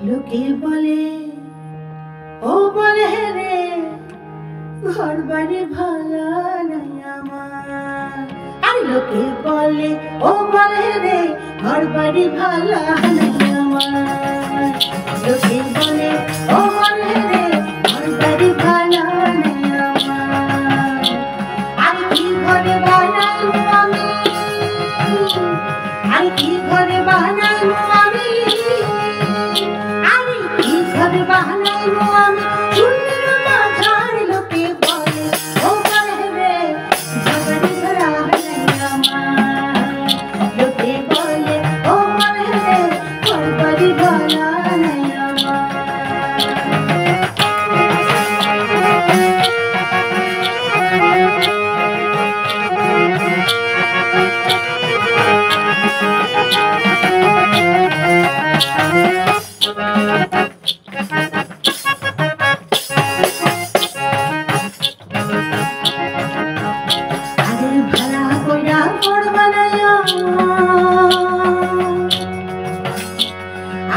লোকে বলে ও বলে রে ঘর বাড়ি ভালো নাই আমার। আর লোকে বলে ও বলে রে ঘর বাড়ি ভালো নাই আমার। লোকে বলে ও বলে রে ঘর বাড়ি ভালো নাই আমার। আর কি ঘরে বানাইবো আমি, আর কি ঘরে বানাইবো আমি, আমি কি ঘরে বানাইবো আমি। শূন্যের মাঝার লোকে বলে ও বলে রে ঘর বাড়ি ভালো নাই আমার। লোকে বলে ও বলে রে ঘর বাড়ি ভালো নাই আমার।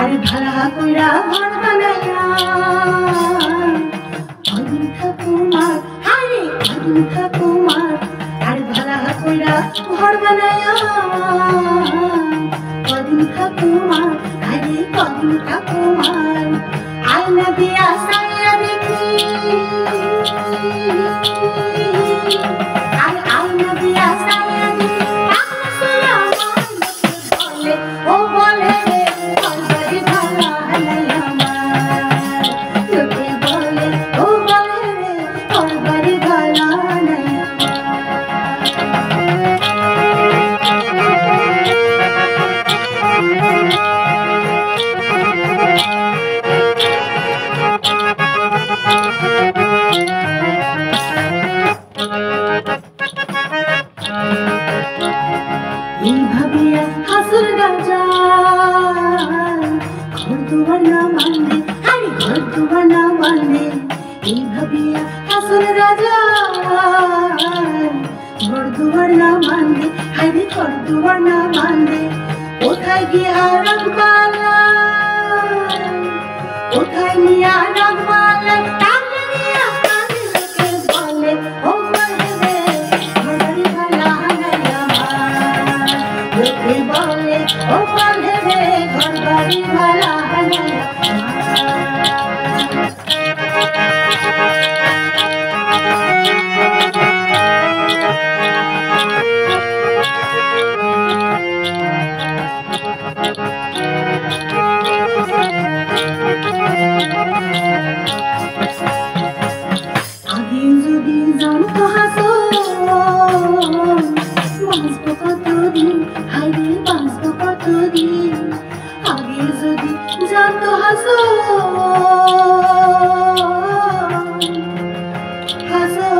আর ভাড়া কইরা ঘর বানাইয়া অদিন ঠাকুমার, হারে অদিন ঠাকুমার। আর ভাড়া কইরা ঘর বানাইয়া অদিন ঠাকুমার, হারে অদিন ঠাকুমার। আয়না দিয়া সাইয়া দেখি, আর আয়না দিয়া সাইয়া দেখি বলে ও বলে রে ঘর বাড়ি ভালো নাই আমার। লোকে বলে ও বলে রে ঘর বাড়ি ভালো নাই এইভাবে হাসুর রাজা ঘর দুয়ার না মানলে, আরে ঘর দুয়ার না মানলে। এইভাবে হাসুর রাজা ঘর দুয়ার না মানলে, আরে ঘর দুয়ার না মানলে। কোথায় গিয়া রাখবালা, কোথায় নিয়া রাখবালা, টানে নিয়া কানে লোকে বলে ও বলে রে ঘর বাড়ি ভালো নাই আমার। লোকে বলে ও বলে রে ঘর বাড়ি ভালো নাই আগে যদি জানতো হাসন বাঁচবো কতদিন, হাইরে বাঁচবো কতদিন। আগে যদি জানতো হাসন হাসন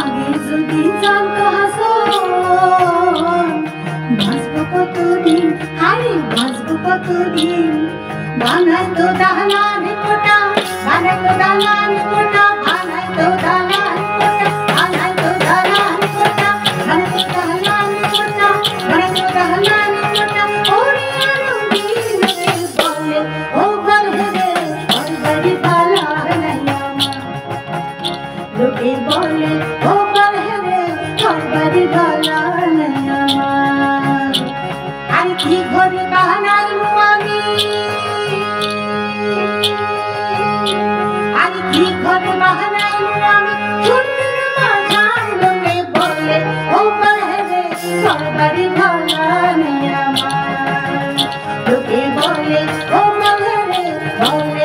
আগে যদি জানতো হাসন বাঁচবো কতদিন, আরে বাঁচবো কতদিন। বানাইতো দালান কোটা, বানাইতো দালান কোটা, বানাইতো দালান কোটা, বানাইতো দালান কোটা, বানাইতো দালান কোটা, বানাইতো দালান কোটা। ওরে রঙিন লোকে বলে ও বলে রে ঘর বাড়ি ভালো নাই আমার। লোকে বলে ও বলে রে ঘর বাড়ি ভালো নাই আমার। আর কি ঘরে বানাইবো আমি, আর কি ঘরে বানাইবো আমি। শূন্যের মাঝার লোকে বলে ও বলে রে ঘর বাড়ি ভালো নাই আমার। লোকে বলে ও বলে রে ঘর